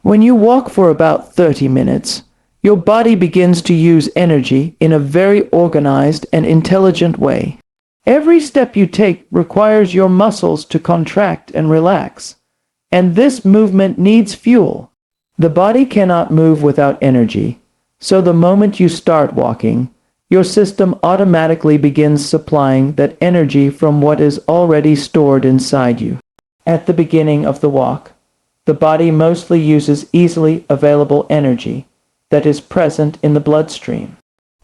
When you walk for about 30 minutes, your body begins to use energy in a very organized and intelligent way. Every step you take requires your muscles to contract and relax, and this movement needs fuel. The body cannot move without energy, so the moment you start walking, your system automatically begins supplying that energy from what is already stored inside you. At the beginning of the walk, the body mostly uses easily available energy that is present in the bloodstream.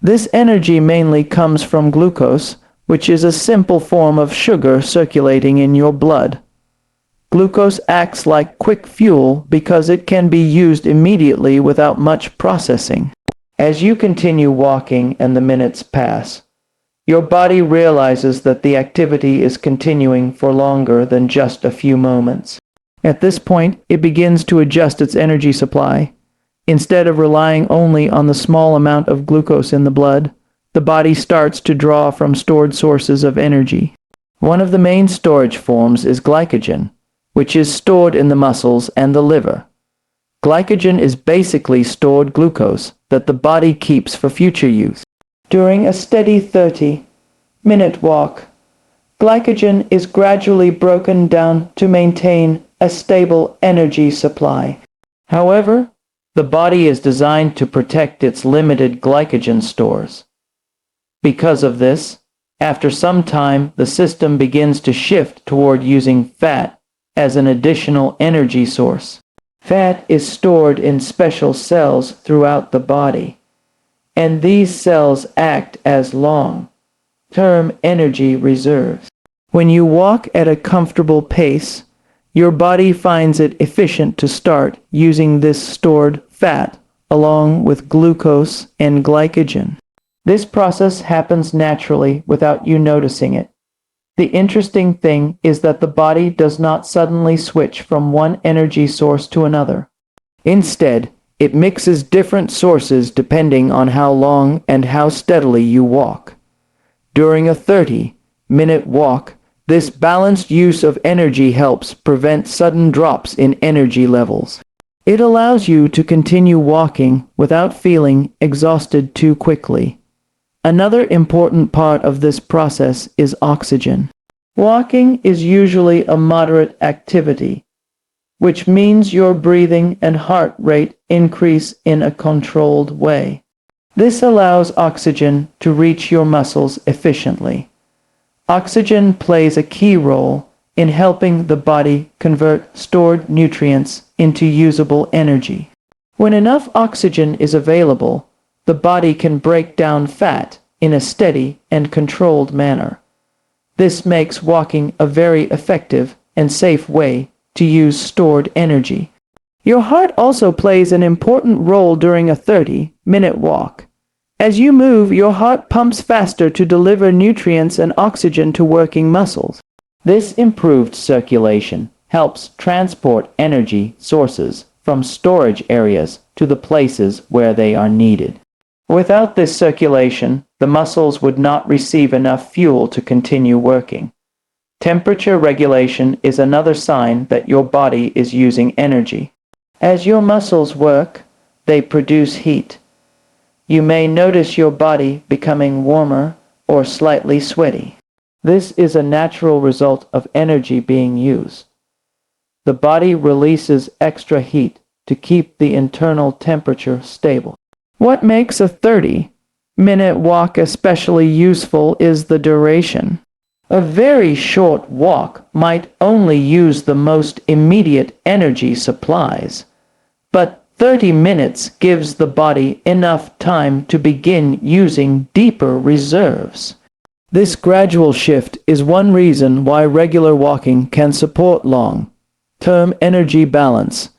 This energy mainly comes from glucose, which is a simple form of sugar circulating in your blood. Glucose acts like quick fuel because it can be used immediately without much processing. As you continue walking and the minutes pass, your body realizes that the activity is continuing for longer than just a few moments. At this point, it begins to adjust its energy supply. Instead of relying only on the small amount of glucose in the blood, the body starts to draw from stored sources of energy. One of the main storage forms is glycogen, which is stored in the muscles and the liver. Glycogen is basically stored glucose that the body keeps for future use. During a steady 30-minute walk, glycogen is gradually broken down to maintain a stable energy supply. However, the body is designed to protect its limited glycogen stores. Because of this, after some time, the system begins to shift toward using fat as an additional energy source. Fat is stored in special cells throughout the body, and these cells act as long-term energy reserves. When you walk at a comfortable pace, your body finds it efficient to start using this stored fat along with glucose and glycogen. This process happens naturally without you noticing it. The interesting thing is that the body does not suddenly switch from one energy source to another. Instead, it mixes different sources depending on how long and how steadily you walk. During a 30-minute walk, this balanced use of energy helps prevent sudden drops in energy levels. It allows you to continue walking without feeling exhausted too quickly. Another important part of this process is oxygen. Walking is usually a moderate activity, which means your breathing and heart rate increase in a controlled way. This allows oxygen to reach your muscles efficiently. Oxygen plays a key role in helping the body convert stored nutrients into usable energy. When enough oxygen is available, the body can break down fat in a steady and controlled manner. This makes walking a very effective and safe way to use stored energy. Your heart also plays an important role during a 30-minute walk. As you move, your heart pumps faster to deliver nutrients and oxygen to working muscles. This improved circulation helps transport energy sources from storage areas to the places where they are needed. Without this circulation, the muscles would not receive enough fuel to continue working. Temperature regulation is another sign that your body is using energy. As your muscles work, they produce heat. You may notice your body becoming warmer or slightly sweaty. This is a natural result of energy being used. The body releases extra heat to keep the internal temperature stable. What makes a 30-minute walk especially useful is the duration. A very short walk might only use the most immediate energy supplies, but 30 minutes gives the body enough time to begin using deeper reserves. This gradual shift is one reason why regular walking can support long-term energy balance.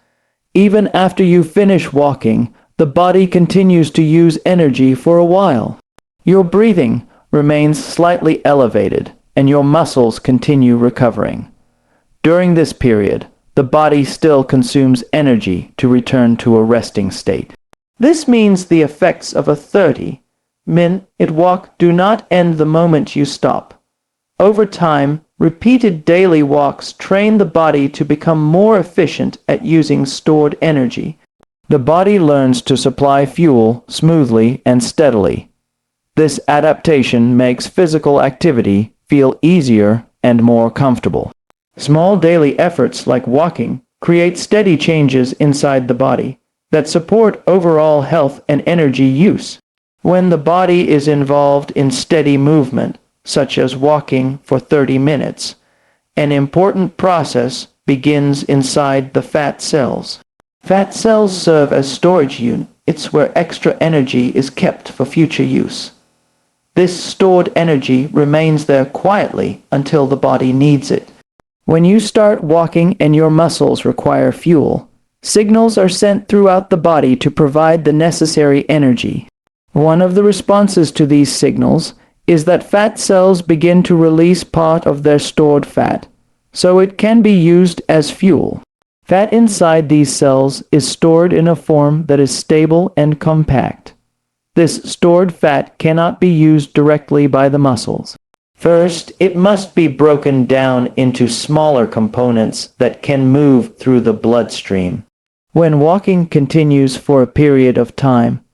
Even after you finish walking, the body continues to use energy for a while. Your breathing remains slightly elevated, and your muscles continue recovering. During this period, the body still consumes energy to return to a resting state. This means the effects of a 30-minute walk do not end the moment you stop. Over time, Repeated daily walks train the body to become more efficient at using stored energy. The body learns to supply fuel smoothly and steadily. This adaptation makes physical activity feel easier and more comfortable. Small daily efforts like walking create steady changes inside the body that support overall health and energy use. When the body is involved in steady movement, such as walking for 30 minutes, an important process begins inside the fat cells. Fat cells serve as storage units where extra energy is kept for future use. This stored energy remains there quietly until the body needs it. When you start walking and your muscles require fuel, signals are sent throughout the body to provide the necessary energy. One of the responses to these signals is that fat cells begin to release part of their stored fat, so it can be used as fuel. Fat inside these cells is stored in a form that is stable and compact. This stored fat cannot be used directly by the muscles. First, it must be broken down into smaller components that can move through the bloodstream. When walking continues for a period of time,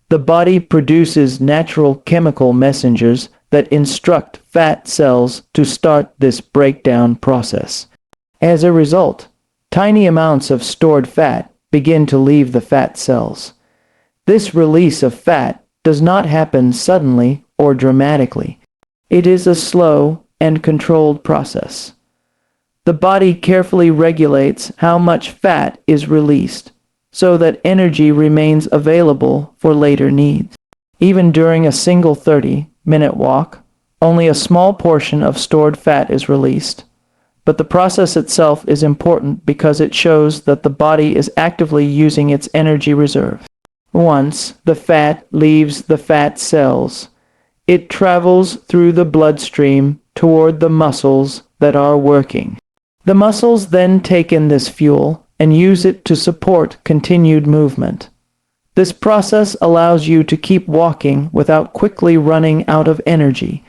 the body produces natural chemical messengers that instruct fat cells to start this breakdown process. As a result, tiny amounts of stored fat begin to leave the fat cells. This release of fat does not happen suddenly or dramatically. It is a slow and controlled process. The body carefully regulates how much fat is released so that energy remains available for later needs. Even during a single 30-minute walk, only a small portion of stored fat is released. But the process itself is important because it shows that the body is actively using its energy reserve. Once the fat leaves the fat cells, it travels through the bloodstream toward the muscles that are working. The muscles then take in this fuel and use it to support continued movement. This process allows you to keep walking without quickly running out of energy.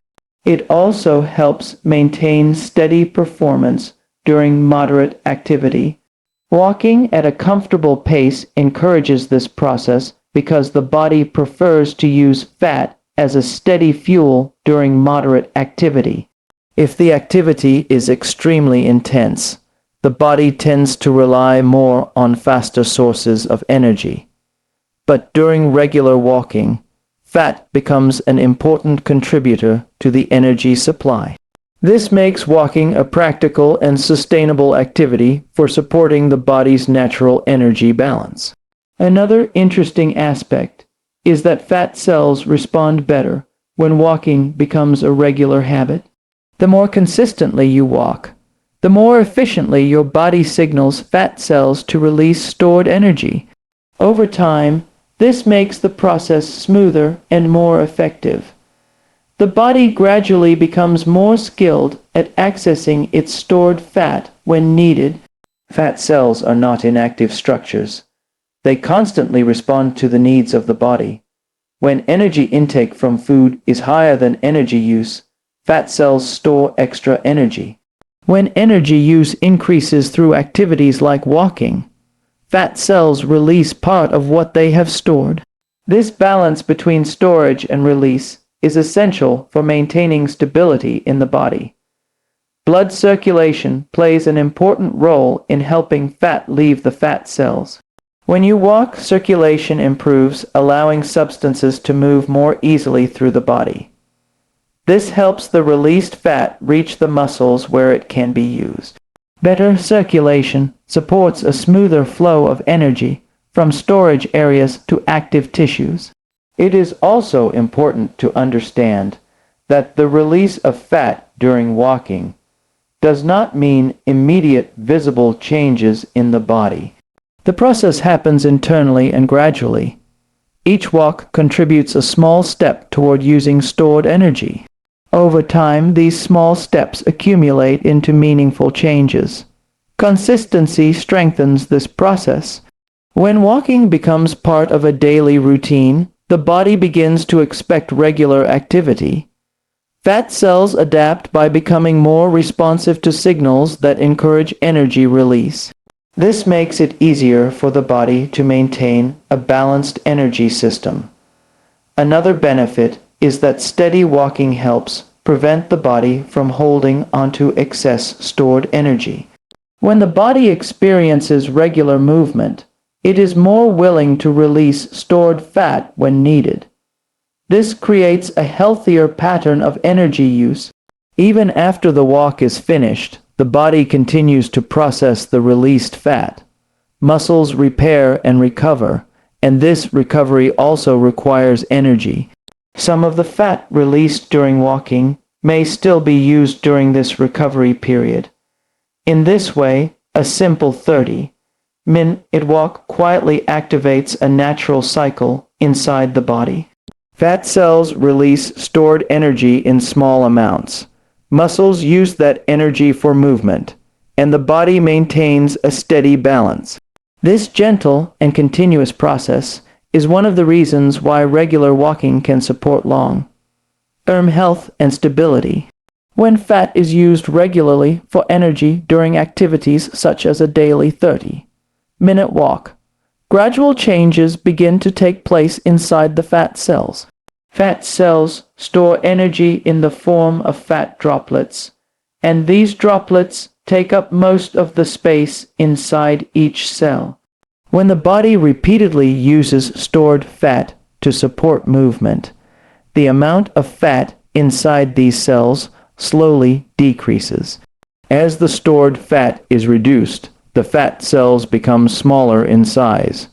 It also helps maintain steady performance during moderate activity. Walking at a comfortable pace encourages this process because the body prefers to use fat as a steady fuel during moderate activity. If the activity is extremely intense, the body tends to rely more on faster sources of energy. But during regular walking, fat becomes an important contributor to the energy supply. This makes walking a practical and sustainable activity for supporting the body's natural energy balance. Another interesting aspect is that fat cells respond better when walking becomes a regular habit. The more consistently you walk, the more efficiently your body signals fat cells to release stored energy. Over time, this makes the process smoother and more effective. The body gradually becomes more skilled at accessing its stored fat when needed. Fat cells are not inactive structures. They constantly respond to the needs of the body. When energy intake from food is higher than energy use, fat cells store extra energy. When energy use increases through activities like walking, fat cells release part of what they have stored. This balance between storage and release is essential for maintaining stability in the body. Blood circulation plays an important role in helping fat leave the fat cells. When you walk, circulation improves, allowing substances to move more easily through the body. This helps the released fat reach the muscles where it can be used. Better circulation supports a smoother flow of energy from storage areas to active tissues. It is also important to understand that the release of fat during walking does not mean immediate visible changes in the body. The process happens internally and gradually. Each walk contributes a small step toward using stored energy. Over time, these small steps accumulate into meaningful changes. Consistency strengthens this process. When walking becomes part of a daily routine, the body begins to expect regular activity. Fat cells adapt by becoming more responsive to signals that encourage energy release. This makes it easier for the body to maintain a balanced energy system. Another benefit is that steady walking helps prevent the body from holding onto excess stored energy. When the body experiences regular movement, it is more willing to release stored fat when needed. This creates a healthier pattern of energy use. Even after the walk is finished, the body continues to process the released fat. Muscles repair and recover, and this recovery also requires energy. Some of the fat released during walking may still be used during this recovery period. In this way, a simple 30-minute walk quietly activates a natural cycle inside the body. Fat cells release stored energy in small amounts. Muscles use that energy for movement, and the body maintains a steady balance. This gentle and continuous process is one of the reasons why regular walking can support long-term health and stability. When fat is used regularly for energy during activities such as a daily 30-minute walk, gradual changes begin to take place inside the fat cells. Fat cells store energy in the form of fat droplets, and these droplets take up most of the space inside each cell. When the body repeatedly uses stored fat to support movement, the amount of fat inside these cells slowly decreases. As the stored fat is reduced, the fat cells become smaller in size.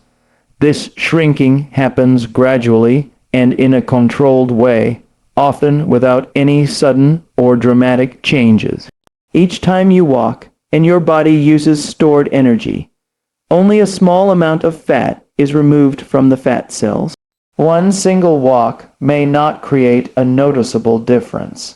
This shrinking happens gradually and in a controlled way, often without any sudden or dramatic changes. Each time you walk and your body uses stored energy, only a small amount of fat is removed from the fat cells. One single walk may not create a noticeable difference,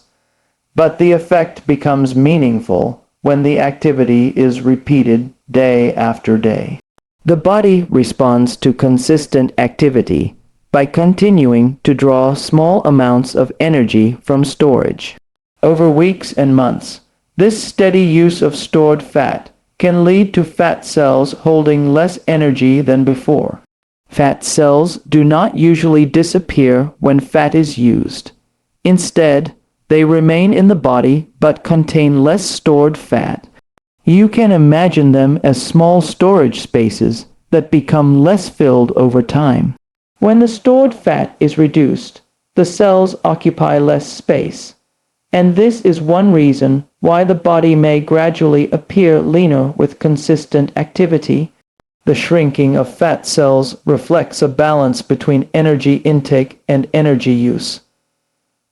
but the effect becomes meaningful when the activity is repeated day after day. The body responds to consistent activity by continuing to draw small amounts of energy from storage. Over weeks and months, this steady use of stored fat can lead to fat cells holding less energy than before. Fat cells do not usually disappear when fat is used. Instead, they remain in the body but contain less stored fat. You can imagine them as small storage spaces that become less filled over time. When the stored fat is reduced, the cells occupy less space, and this is one reason why the body may gradually appear leaner with consistent activity. The shrinking of fat cells reflects a balance between energy intake and energy use.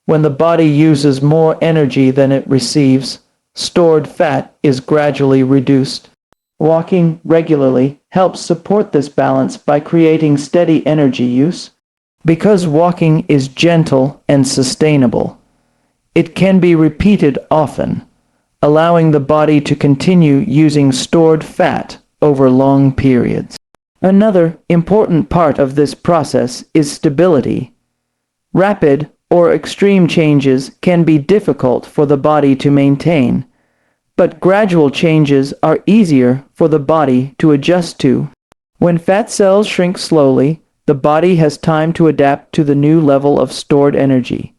When the body uses more energy than it receives, stored fat is gradually reduced. Walking regularly helps support this balance by creating steady energy use. Because walking is gentle and sustainable, it can be repeated often, allowing the body to continue using stored fat over long periods. Another important part of this process is stability. Rapid or extreme changes can be difficult for the body to maintain, but gradual changes are easier for the body to adjust to. When fat cells shrink slowly, the body has time to adapt to the new level of stored energy.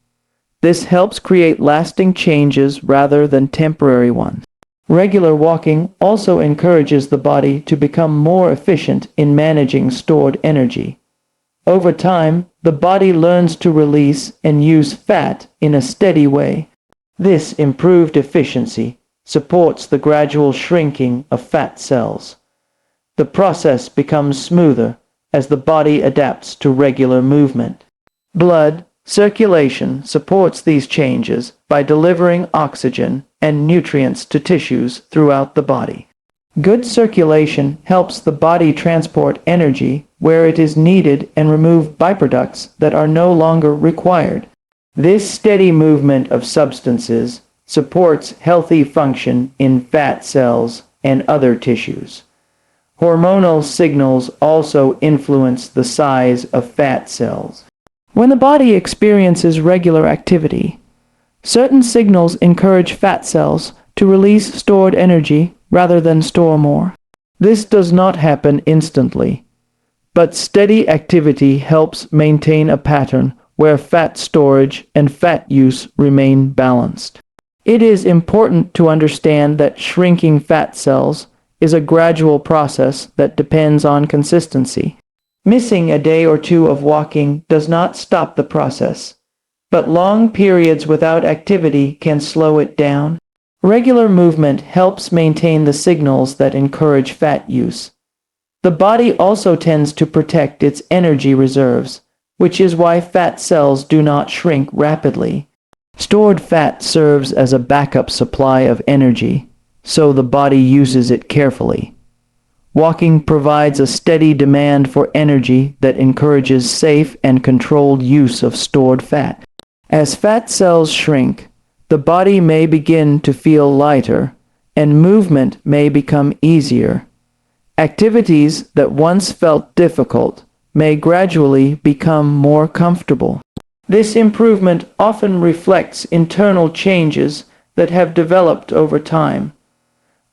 This helps create lasting changes rather than temporary ones. Regular walking also encourages the body to become more efficient in managing stored energy. Over time, the body learns to release and use fat in a steady way. This improved efficiency supports the gradual shrinking of fat cells. The process becomes smoother as the body adapts to regular movement. Blood circulation supports these changes by delivering oxygen and nutrients to tissues throughout the body. Good circulation helps the body transport energy where it is needed and remove byproducts that are no longer required. This steady movement of substances supports healthy function in fat cells and other tissues. Hormonal signals also influence the size of fat cells. When the body experiences regular activity, Certain signals encourage fat cells to release stored energy rather than store more. This does not happen instantly, but steady activity helps maintain a pattern where fat storage and fat use remain balanced. It is important to understand that shrinking fat cells is a gradual process that depends on consistency. Missing a day or two of walking does not stop the process, but long periods without activity can slow it down. Regular movement helps maintain the signals that encourage fat use. The body also tends to protect its energy reserves, which is why fat cells do not shrink rapidly. Stored fat serves as a backup supply of energy, so the body uses it carefully. Walking provides a steady demand for energy that encourages safe and controlled use of stored fat. As fat cells shrink, the body may begin to feel lighter, and movement may become easier. Activities that once felt difficult may gradually become more comfortable. This improvement often reflects internal changes that have developed over time.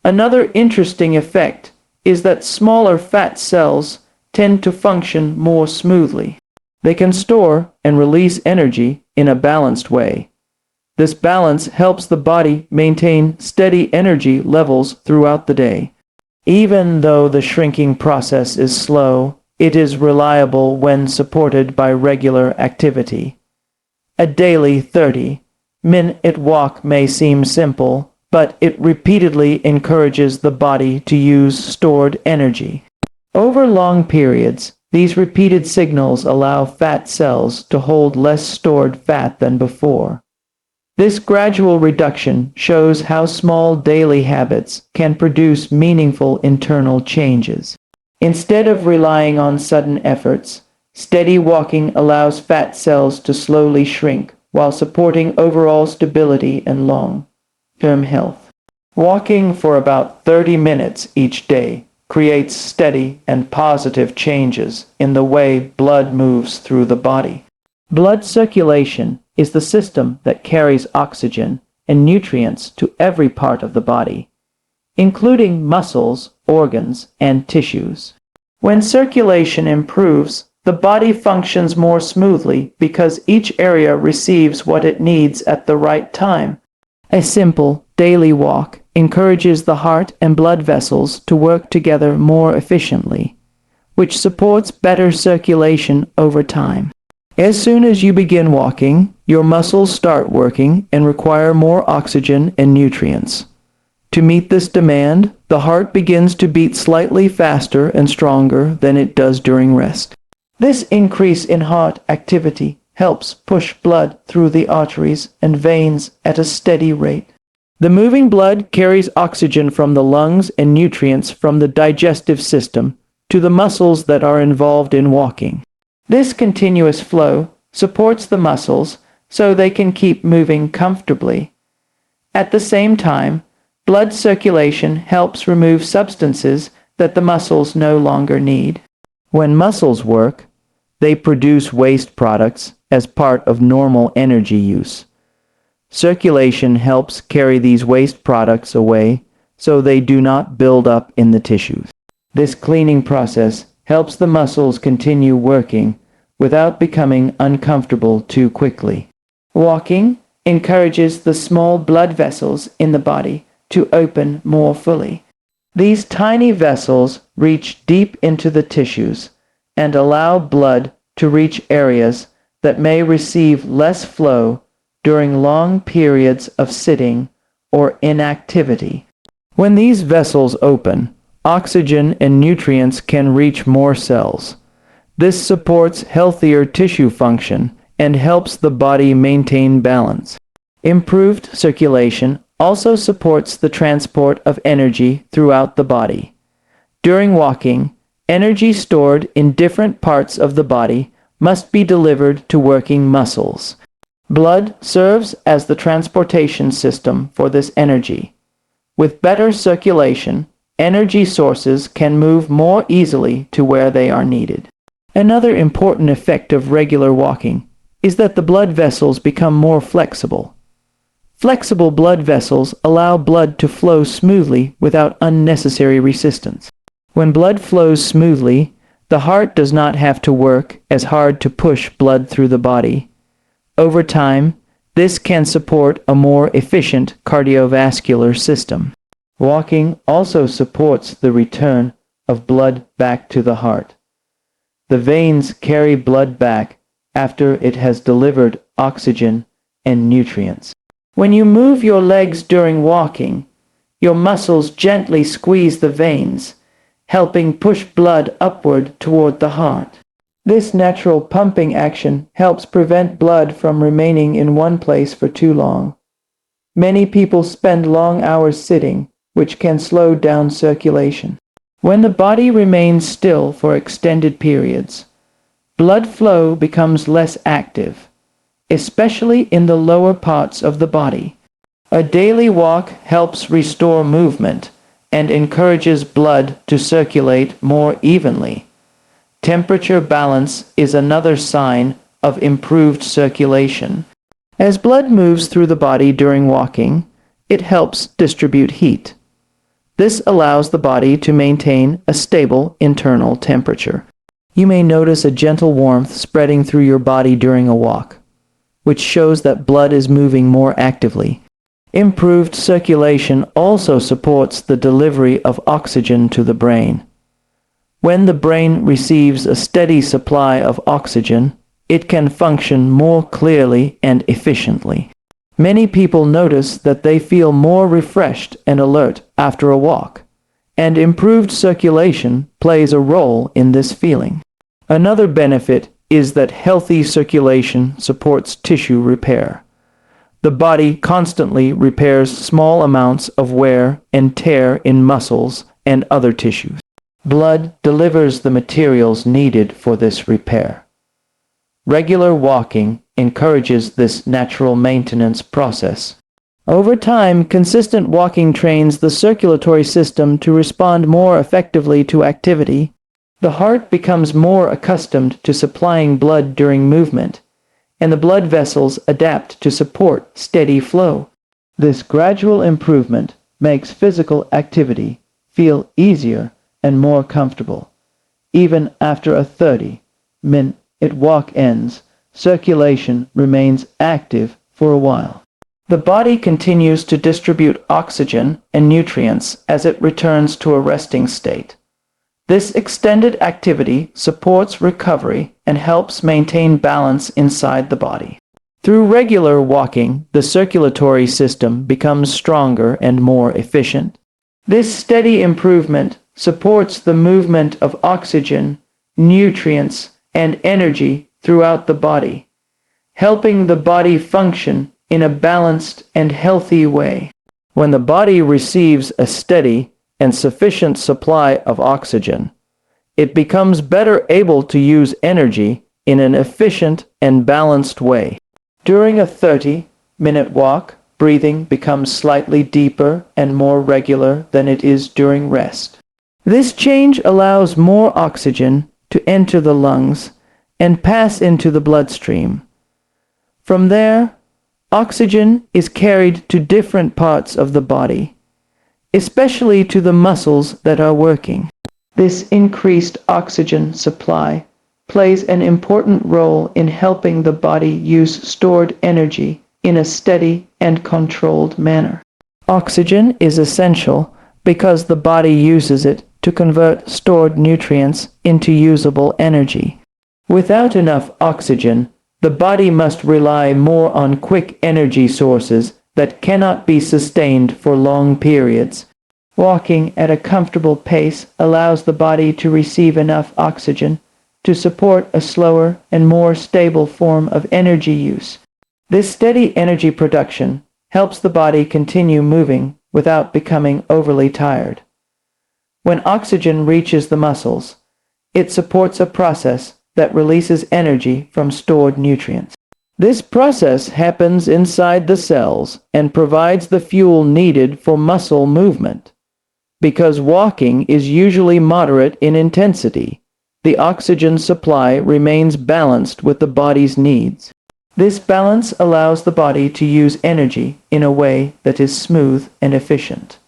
Another interesting effect is that smaller fat cells tend to function more smoothly. They can store and release energy in a balanced way. This balance helps the body maintain steady energy levels throughout the day. Even though the shrinking process is slow, it is reliable when supported by regular activity. A daily 30-minute walk may seem simple, but it repeatedly encourages the body to use stored energy. Over long periods, these repeated signals allow fat cells to hold less stored fat than before. This gradual reduction shows how small daily habits can produce meaningful internal changes. Instead of relying on sudden efforts, steady walking allows fat cells to slowly shrink while supporting overall stability and long-term health. Walking for about 30 minutes each day creates steady and positive changes in the way blood moves through the body. Blood circulation is the system that carries oxygen and nutrients to every part of the body, including muscles, organs, and tissues. When circulation improves, the body functions more smoothly because each area receives what it needs at the right time. A simple, daily walk encourages the heart and blood vessels to work together more efficiently, which supports better circulation over time. As soon as you begin walking, your muscles start working and require more oxygen and nutrients. To meet this demand, the heart begins to beat slightly faster and stronger than it does during rest. This increase in heart activity helps push blood through the arteries and veins at a steady rate. The moving blood carries oxygen from the lungs and nutrients from the digestive system to the muscles that are involved in walking. This continuous flow supports the muscles so they can keep moving comfortably. At the same time, blood circulation helps remove substances that the muscles no longer need. When muscles work, they produce waste products as part of normal energy use. Circulation helps carry these waste products away so they do not build up in the tissues. This cleaning process helps the muscles continue working without becoming uncomfortable too quickly. Walking encourages the small blood vessels in the body to open more fully. These tiny vessels reach deep into the tissues and allow blood to reach areas that may receive less flow during long periods of sitting or inactivity. When these vessels open, oxygen and nutrients can reach more cells. This supports healthier tissue function and helps the body maintain balance. Improved circulation also supports the transport of energy throughout the body. During walking, energy stored in different parts of the body must be delivered to working muscles. Blood serves as the transportation system for this energy. With better circulation, energy sources can move more easily to where they are needed. Another important effect of regular walking is that the blood vessels become more flexible. Flexible blood vessels allow blood to flow smoothly without unnecessary resistance. When blood flows smoothly, the heart does not have to work as hard to push blood through the body. Over time, this can support a more efficient cardiovascular system. Walking also supports the return of blood back to the heart. The veins carry blood back after it has delivered oxygen and nutrients. When you move your legs during walking, your muscles gently squeeze the veins, helping push blood upward toward the heart. This natural pumping action helps prevent blood from remaining in one place for too long. Many people spend long hours sitting, which can slow down circulation. When the body remains still for extended periods, blood flow becomes less active, especially in the lower parts of the body. A daily walk helps restore movement and encourages blood to circulate more evenly. Temperature balance is another sign of improved circulation. As blood moves through the body during walking, it helps distribute heat. This allows the body to maintain a stable internal temperature. You may notice a gentle warmth spreading through your body during a walk, which shows that blood is moving more actively. Improved circulation also supports the delivery of oxygen to the brain. When the brain receives a steady supply of oxygen, it can function more clearly and efficiently. Many people notice that they feel more refreshed and alert after a walk, and improved circulation plays a role in this feeling. Another benefit is that healthy circulation supports tissue repair. The body constantly repairs small amounts of wear and tear in muscles and other tissues. Blood delivers the materials needed for this repair. Regular walking encourages this natural maintenance process. Over time, consistent walking trains the circulatory system to respond more effectively to activity. The heart becomes more accustomed to supplying blood during movement, and the blood vessels adapt to support steady flow. This gradual improvement makes physical activity feel easier and more comfortable. Even after a 30-minute walk ends, circulation remains active for a while. The body continues to distribute oxygen and nutrients as it returns to a resting state. This extended activity supports recovery and helps maintain balance inside the body. Through regular walking, the circulatory system becomes stronger and more efficient. This steady improvement supports the movement of oxygen, nutrients, and energy throughout the body, helping the body function in a balanced and healthy way. When the body receives a steady and sufficient supply of oxygen, it becomes better able to use energy in an efficient and balanced way. During a 30-minute walk, breathing becomes slightly deeper and more regular than it is during rest. This change allows more oxygen to enter the lungs and pass into the bloodstream. From there, oxygen is carried to different parts of the body, especially to the muscles that are working. This increased oxygen supply plays an important role in helping the body use stored energy in a steady and controlled manner. Oxygen is essential because the body uses it to convert stored nutrients into usable energy. Without enough oxygen, the body must rely more on quick energy sources that cannot be sustained for long periods. Walking at a comfortable pace allows the body to receive enough oxygen to support a slower and more stable form of energy use. This steady energy production helps the body continue moving without becoming overly tired. When oxygen reaches the muscles, it supports a process that releases energy from stored nutrients. This process happens inside the cells and provides the fuel needed for muscle movement. Because walking is usually moderate in intensity, the oxygen supply remains balanced with the body's needs. This balance allows the body to use energy in a way that is smooth and efficient.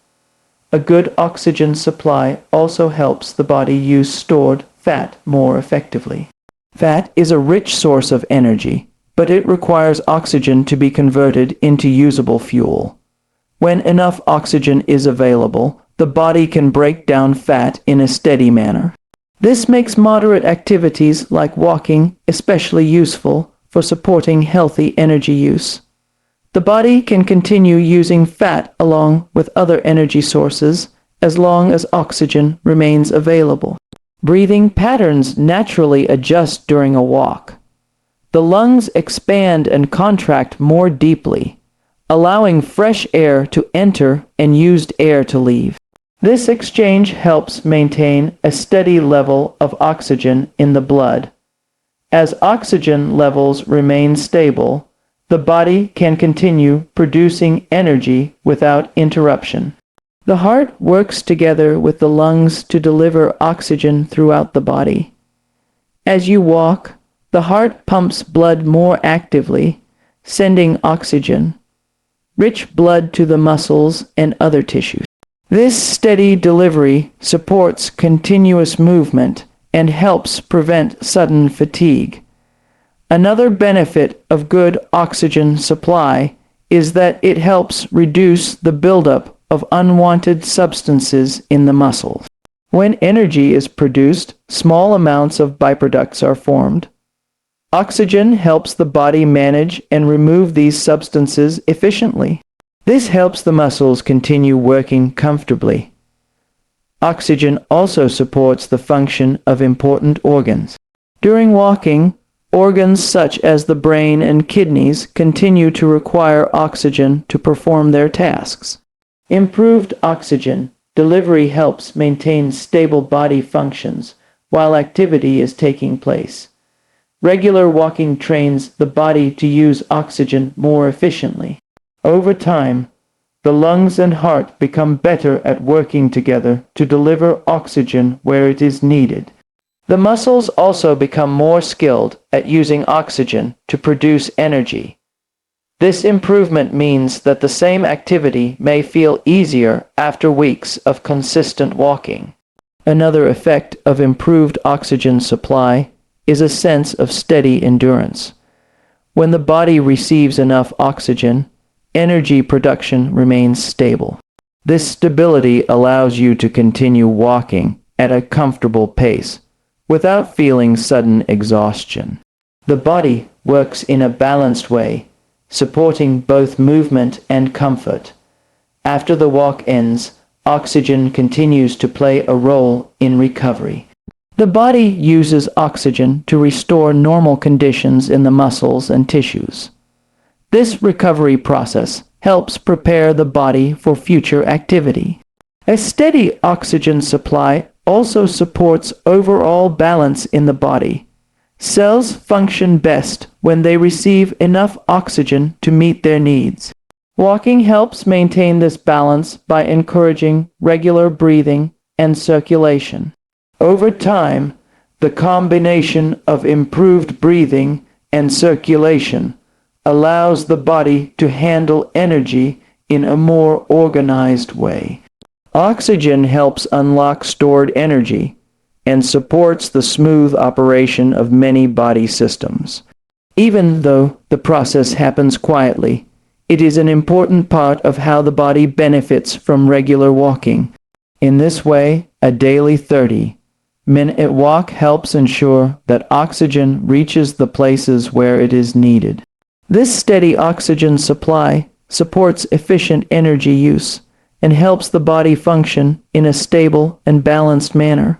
A good oxygen supply also helps the body use stored fat more effectively. Fat is a rich source of energy, but it requires oxygen to be converted into usable fuel. When enough oxygen is available, the body can break down fat in a steady manner. This makes moderate activities like walking especially useful for supporting healthy energy use. The body can continue using fat along with other energy sources as long as oxygen remains available. Breathing patterns naturally adjust during a walk. The lungs expand and contract more deeply, allowing fresh air to enter and used air to leave. This exchange helps maintain a steady level of oxygen in the blood. As oxygen levels remain stable, the body can continue producing energy without interruption. The heart works together with the lungs to deliver oxygen throughout the body. As you walk, the heart pumps blood more actively, sending oxygen, rich blood to the muscles and other tissues. This steady delivery supports continuous movement and helps prevent sudden fatigue. Another benefit of good oxygen supply is that it helps reduce the buildup of unwanted substances in the muscles. When energy is produced, small amounts of byproducts are formed. Oxygen helps the body manage and remove these substances efficiently. This helps the muscles continue working comfortably. Oxygen also supports the function of important organs. During walking, organs such as the brain and kidneys continue to require oxygen to perform their tasks. Improved oxygen delivery helps maintain stable body functions while activity is taking place. Regular walking trains the body to use oxygen more efficiently. Over time, the lungs and heart become better at working together to deliver oxygen where it is needed. The muscles also become more skilled at using oxygen to produce energy. This improvement means that the same activity may feel easier after weeks of consistent walking. Another effect of improved oxygen supply is a sense of steady endurance. When the body receives enough oxygen, energy production remains stable. This stability allows you to continue walking at a comfortable pace without feeling sudden exhaustion. The body works in a balanced way, supporting both movement and comfort. After the walk ends, oxygen continues to play a role in recovery. The body uses oxygen to restore normal conditions in the muscles and tissues. This recovery process helps prepare the body for future activity. A steady oxygen supply also supports overall balance in the body. Cells function best when they receive enough oxygen to meet their needs. Walking helps maintain this balance by encouraging regular breathing and circulation. Over time, the combination of improved breathing and circulation allows the body to handle energy in a more organized way. Oxygen helps unlock stored energy and supports the smooth operation of many body systems. Even though the process happens quietly, it is an important part of how the body benefits from regular walking. In this way, a daily 30-minute walk helps ensure that oxygen reaches the places where it is needed. This steady oxygen supply supports efficient energy use and helps the body function in a stable and balanced manner.